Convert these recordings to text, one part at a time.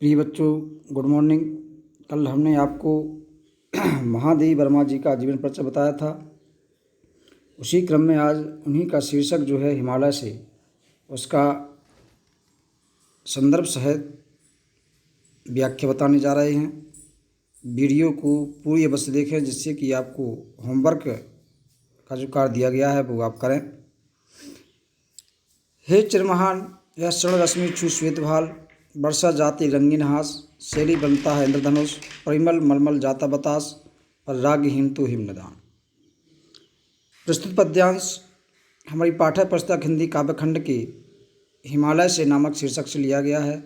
प्रिय बच्चों, good morning. कल हमने आपको महादेवी वर्मा जी का जीवन परिचय बताया था। उसी क्रम में आज उन्हीं का शीर्षक जो है हिमालय से, उसका संदर्भ सहित व्याख्या बताने जा रहे हैं। वीडियो को पूरी अवश्य देखें, जिससे कि आपको होमवर्क का जो कार्य दिया गया है वो आप करें। हे चिरमहान, यह स्वर्ण रश्मि छू श्वेत भाल, वर्षा जाति रंगीन हास, शैली बनता है इंद्रधनुष, परिमल मलमल जाता बतास, पर रागहीन तो हिमनदान। प्रस्तुत पद्यांश हमारी पाठ्य पुस्तक हिंदी काव्यखंड के हिमालय से नामक शीर्षक से लिया गया है।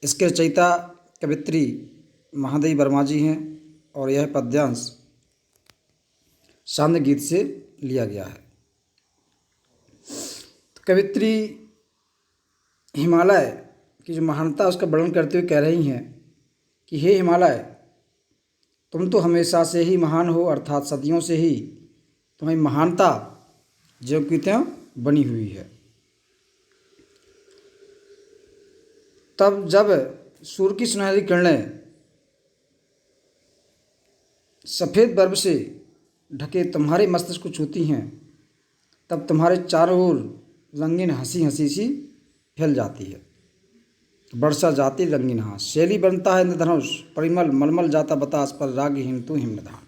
इसके रचयिता कवित्री महादेवी वर्मा जी हैं और यह पद्यांश सान्ध्य गीत से लिया गया है। तो कवित्री हिमालय की जो महानता उसका वर्णन करते हुए कह रही हैं कि हे हिमालय, तुम तो हमेशा से ही महान हो, अर्थात सदियों से ही तुम्हारी महानता ज्यों की त्यों बनी हुई है। तब जब सूर्य की सुनहरी किरणें सफ़ेद बर्फ से ढके तुम्हारे मस्तिष्क को छूती हैं, तब तुम्हारे चारों ओर रंगीन हंसी हंसी सी फैल जाती है। वर्षा जाती रंगीन हास, शैली बनता है इंद्रधनुष, परिमल मलमल जाता बतास, पर रागहीन तो हिमनदान।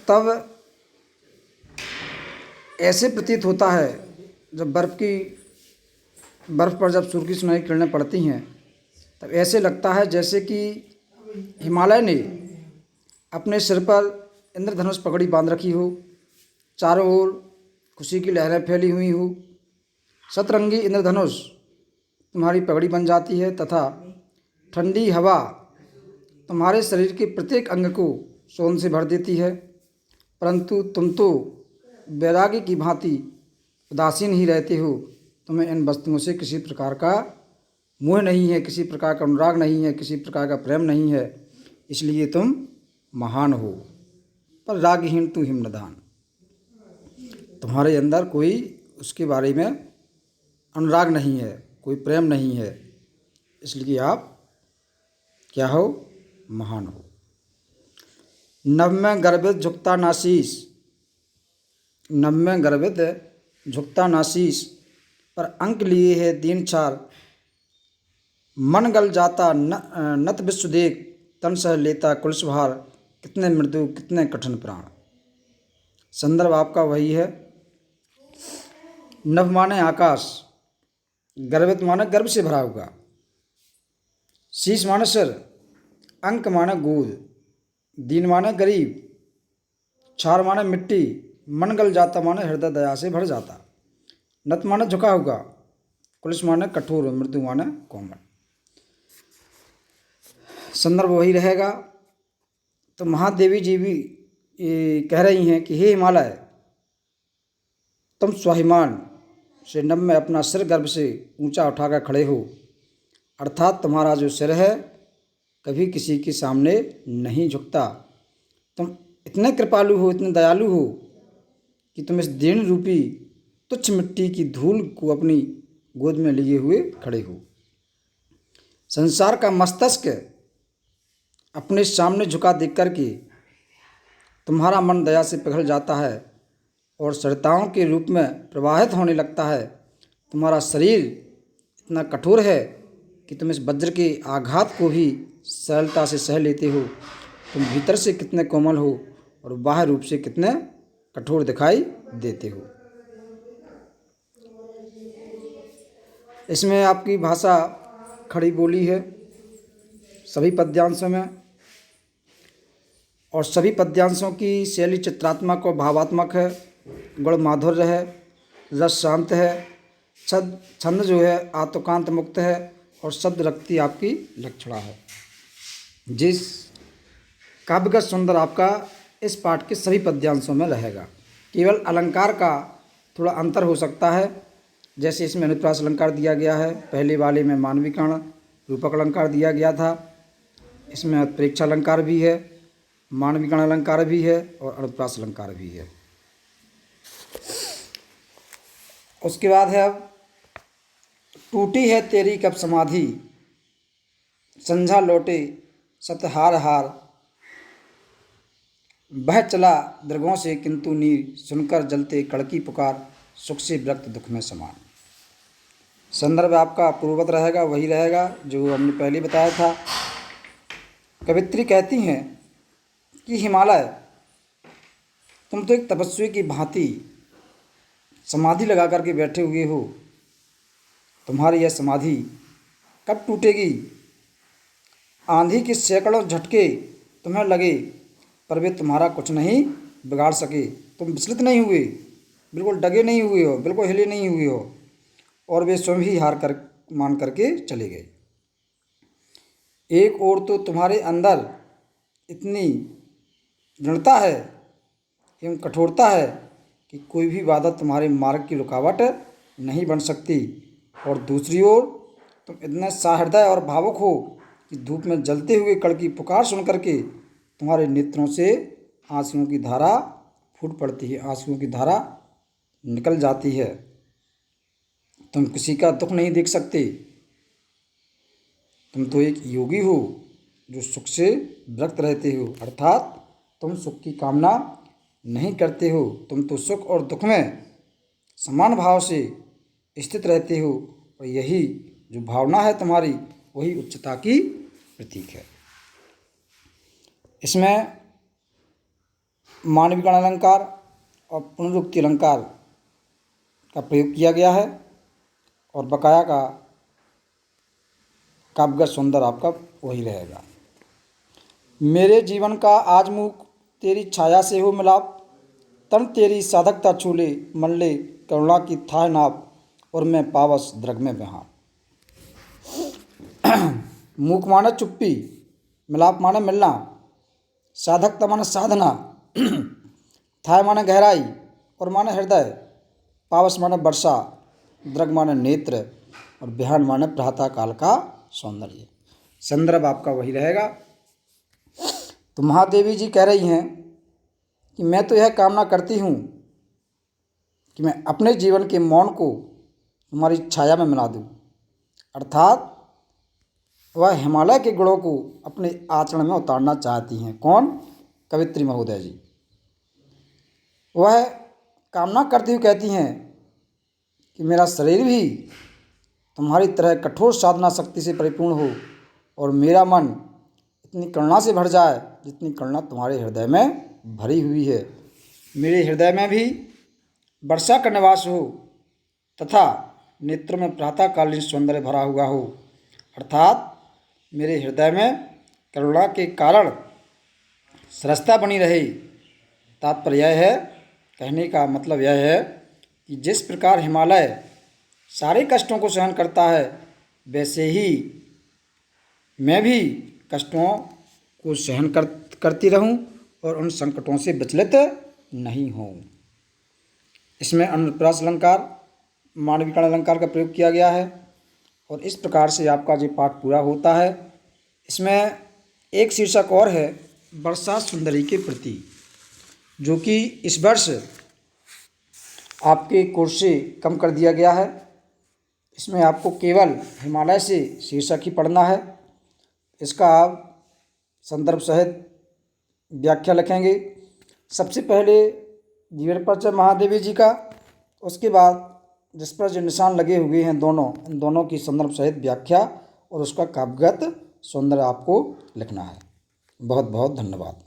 तब ऐसे प्रतीत होता है जब बर्फ़ पर जब सूर्य की सुनहरी किरणें पड़ती हैं, तब ऐसे लगता है जैसे कि हिमालय ने अपने सिर पर इंद्रधनुष पगड़ी बांध रखी हो, चारों ओर खुशी की लहरें फैली हुई हो। सतरंगी इंद्रधनुष तुम्हारी पगड़ी बन जाती है तथा ठंडी हवा तुम्हारे शरीर के प्रत्येक अंग को सोन से भर देती है, परंतु तुम तो वैरागी की भांति उदासीन ही रहते हो। तुम्हें इन वस्तुओं से किसी प्रकार का मोह नहीं है, किसी प्रकार का अनुराग नहीं है, किसी प्रकार का प्रेम नहीं है, इसलिए तुम महान हो। पर रागहीन तू हिमनदान, तुम्हारे अंदर कोई उसके बारे में अनुराग नहीं है, कोई प्रेम नहीं है, इसलिए आप क्या हो? महान हो। नभ में गर्भित झुकता नाशीस, नभ में गर्भित झुकता नाशीस, पर अंक लिए है दीन छार, मन गल जाता नत विश्व देख, तन सह लेता कुलस भार, कितने मृदु कितने कठिन प्राण। संदर्भ आपका वही है। नभ माने आकाश, गर्भित माने गर्भ से भरा हुआ, शीश माने सिर, अंक माने गोद, दीन माने गरीब, छार माने मिट्टी, मन गल जाता माने हृदय दया से भर जाता, नत माने झुका हुआ, कुलिस माने कठोर, मृदु माने कोमल। संदर्भ वही रहेगा। तो महादेवी जी भी कह रही हैं कि हे हिमालय, तुम स्वाभिमान से नभ में अपना सिर गर्भ से ऊंचा उठाकर खड़े हो, अर्थात तुम्हारा जो सिर है कभी किसी के सामने नहीं झुकता। तुम इतने कृपालु हो, इतने दयालु हो कि तुम इस दीन रूपी तुच्छ मिट्टी की धूल को अपनी गोद में लिए हुए खड़े हो। संसार का मस्तिष्क अपने सामने झुका देख कर के तुम्हारा मन दया से पिघल जाता है और सरिताओं के रूप में प्रवाहित होने लगता है। तुम्हारा शरीर इतना कठोर है कि तुम इस वज्र के आघात को भी सरलता से सह लेते हो। तुम भीतर से कितने कोमल हो और बाह्य रूप से कितने कठोर दिखाई देते हो। इसमें आपकी भाषा खड़ी बोली है सभी पद्यांशों में, और सभी पद्यांशों की शैली चित्रात्मक और भावात्मक है, गुण माधुर्य है, रस शांत है, छंद जो है आत्मकांत मुक्त है और शब्द रक्ति आपकी लक्षणा है। जिस काव्य का सुंदर आपका इस पाठ के सभी पद्यांशों में रहेगा। केवल अलंकार का थोड़ा अंतर हो सकता है, जैसे इसमें अनुप्रास अलंकार दिया गया है, पहले वाले में मानवीकरण रूपक अलंकार दिया गया था, इसमें उत्प्रेक्षा अलंकार भी है, मानवीकरण अलंकार भी है और अनुप्रास अलंकार भी है। उसके बाद है अब टूटी है तेरी कब समाधि, संझा लौटे सतहार हार। बह चला दरगों से किंतु नीर, सुनकर जलते कड़की पुकार, सुख से विरक्त दुख में समान। संदर्भ आपका पूर्ववत रहेगा, वही रहेगा जो हमने पहले बताया था। कवित्री कहती हैं कि हिमालय, तुम तो एक तपस्वी की भांति समाधि लगा करके बैठे हुए हो। तुम्हारी यह समाधि कब टूटेगी? आंधी के सैकड़ों झटके तुम्हें लगे, पर वे तुम्हारा कुछ नहीं बिगाड़ सके। तुम विचलित नहीं हुए, बिल्कुल डगे नहीं हुए हो, बिल्कुल हिले नहीं हुए हो, और वे स्वयं ही हार कर मान करके चले गए। एक ओर तो तुम्हारे अंदर इतनी दृढ़ता है एवं कठोरता है कि कोई भी बाधा तुम्हारे मार्ग की रुकावट नहीं बन सकती, और दूसरी ओर तुम इतने सहृदय और भावुक हो कि धूप में जलते हुए कड़ की पुकार सुन करके तुम्हारे नेत्रों से आंसुओं की धारा फूट पड़ती है, आंसुओं की धारा निकल जाती है। तुम किसी का दुख नहीं देख सकते। तुम तो एक योगी हो जो सुख से विरक्त रहते हो, अर्थात तुम सुख की कामना नहीं करते हो। तुम तो सुख और दुख में समान भाव से स्थित रहते हो, और यही जो भावना है तुम्हारी, वही उच्चता की प्रतीक है। इसमें मानविकरण अलंकार और पुनरुक्ति अलंकार का प्रयोग किया गया है, और बकाया का काव्यगत सौंदर्य आपका वही रहेगा। मेरे जीवन का आज मुख तेरी छाया से हो मिलाप, तन तेरी साधकता छूले मन ले करुणा की थाह नाप, और मैं पावस द्रग में बहा। मूक माने चुप्पी, मिलाप माने मिलना, साधकता माने साधना, थाय माने गहराई और माने हृदय, पावस माने वर्षा, द्रग माने नेत्र, और बिहान माने प्रातः काल का सौंदर्य। संदर्भ आपका वही रहेगा। तो महादेवी जी कह रही हैं कि मैं तो यह कामना करती हूँ कि मैं अपने जीवन के मौन को तुम्हारी छाया में मिला दूँ, अर्थात वह हिमालय के गुणों को अपने आचरण में उतारना चाहती हैं। कौन? कवित्री महोदय जी। वह कामना करती हुई कहती हैं कि मेरा शरीर भी तुम्हारी तरह कठोर साधना शक्ति से परिपूर्ण हो, और मेरा मन इतनी करुणा से भर जाए जितनी करुणा तुम्हारे हृदय में भरी हुई है। मेरे हृदय में भी वर्षा का निवास हो, तथा नेत्र में प्रातःकालीन सौंदर्य भरा हुआ हो, अर्थात मेरे हृदय में करुणा के कारण सरसता बनी रहे। तात्पर्य यह है, कहने का मतलब यह है कि जिस प्रकार हिमालय सारे कष्टों को सहन करता है, वैसे ही मैं भी कष्टों को सहन करती रहूं और उन संकटों से विचलित नहीं हूं। इसमें अनुप्रास अलंकार, मानविकरण अलंकार का प्रयोग किया गया है, और इस प्रकार से आपका जो पाठ पूरा होता है। इसमें एक शीर्षक और है, वर्षा सुंदरी के प्रति, जो कि इस वर्ष आपके कोर्स से कम कर दिया गया है। इसमें आपको केवल हिमालय से शीर्षक ही पढ़ना है। इसका आप संदर्भ सहित व्याख्या लिखेंगे। सबसे पहले जीवन परिचय महादेवी जी का, उसके बाद जिस पर जो निशान लगे हुए हैं इन दोनों की संदर्भ सहित व्याख्या और उसका काव्यगत सौंदर्य आपको लिखना है। बहुत बहुत धन्यवाद।